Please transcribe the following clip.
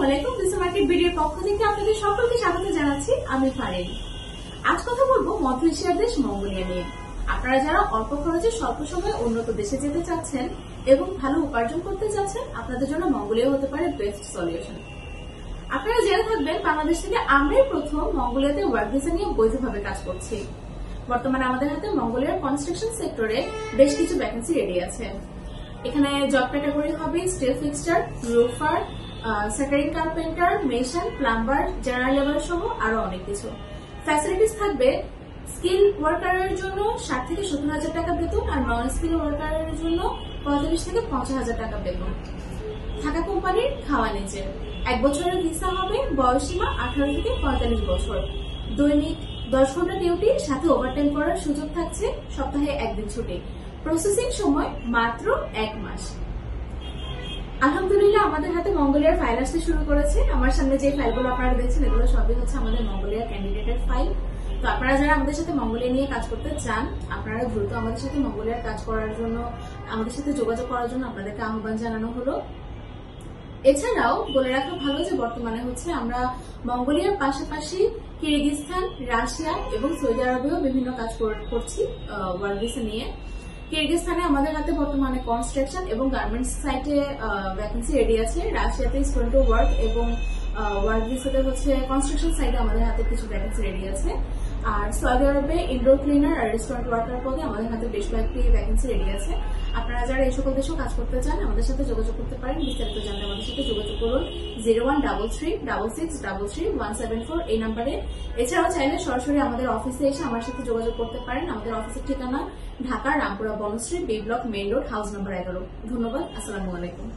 আলাইকুম। BC market ভিডিওর পক্ষ থেকে আপনাদের সকলকে স্বাগত জানাচ্ছি। আমি ফারিন। আজ কথা বলবো মধ্য এশিয়ার দেশ মঙ্গোলিয়া নিয়ে। আপনারা যারা অল্প খরচে স্বল্প সময়ে উন্নত দেশে যেতে চাচ্ছেন এবং ভালো উপার্জন করতে চাচ্ছেন, আপনাদের জন্য মঙ্গোলিয়া হতে পারে বেস্ট সলিউশন। আপনারা জেনে থাকবেন, বাংলাদেশ থেকে আমরাই প্রথম মঙ্গোলিয়াতে ওয়ার্ক ভিসা নিয়ে বৈধভাবে কাজ করছি। বর্তমানে আমাদের হাতে মঙ্গোলিয়ার কনস্ট্রাকশন সেক্টরে বেশ কিছু ভ্যাকেন্সি রেডি আছে। এখানে জব ক্যাটাগরি হবে steel fixture, roofer, shuttering carpenter, mason, plumber, general labour সহ আরো অনেক কিছু। ফ্যাসিলিটিস থাকবে স্কিল ওয়ার্কারের জন্য 60 থেকে 70,000 টাকা বেতন, আর নন স্কিল ওয়ার্কারের জন্য 45 থেকে 50,000 টাকা বেতন। থাকা কোম্পানির, খাওয়া নিজের। 1 বছরের ভিসা হবে, বয়সীমা 18 থেকে 45 বছর। দৈনিক 10 ঘন্টা ডিউটি, সাথে ওভারটাইম করার সুযোগ থাকছে, সপ্তাহে 1 দিন ছুটি। প্রসেসিং সময় মাত্র 1 মাস। আলহামদুলিল্লাহ, আমাদের হাতে মঙ্গোলিয়ার ফাইল আসতে শুরু করেছে। আমার সামনে যে ফাইলগুলো আপনারা দেখছেন, এগুলো সবই হচ্ছে আমাদের মঙ্গোলিয়ার ক্যান্ডিডেটের ফাইল। তো আপনারা যারা আমাদের সাথে মঙ্গোলিয়া নিয়ে কাজ করতে চান, আপনারা দ্রুত আমাদের সাথে মঙ্গোলিয়ার কাজ করার জন্য, আমাদের সাথে যোগাযোগ করার জন্য আপনাদেরকে আহ্বান জানানো হলো। এছাড়াও বলে রাখা ভালো যে বর্তমানে হচ্ছে আমরা মঙ্গোলিয়ার পাশাপাশি কিরগিজস্তান, রাশিয়া এবং সৌদি আরবেও বিভিন্ন কাজ করছি ওয়ার্ক ভিসা নিয়ে। কিরগিজস্তানে আমাদের হাতে বর্তমানে কনস্ট্রাকশন এবং গার্মেন্টস সাইটে ভ্যাকেন্সি রেডি আছে। রাশিয়াতে স্টুডেন্ট ওয়ার্ক এবং ওয়ার্ক ভিসাতে হচ্ছে কনস্ট্রাকশন সাইটে আমাদের হাতে কিছু ভ্যাকেন্সি রেডি আছে। আর সৌদি আরবে ইনডোর ক্লিনার আর রেস্টুরেন্ট ওয়ার্কার পদে আমাদের হাতে বেশ কয়েকটি ভ্যাকেন্সি রেডি আছে। আপনারা যারা এই সকল দেশেও কাজ করতে চান, আমাদের সাথে যোগাযোগ করতে পারেন। বিস্তারিত জানতে আমাদের সাথে যোগাযোগ করুন 0133666174 এই নাম্বারে। এছাড়াও চাইলে সরাসরি আমাদের অফিসে এসে আমার সাথে যোগাযোগ করতে পারেন। আমাদের অফিসের ঠিকানা Dhaka Rampura Banasree, B block, main road, house number 11। ধন্যবাদ। আসসালামু আলাইকুম।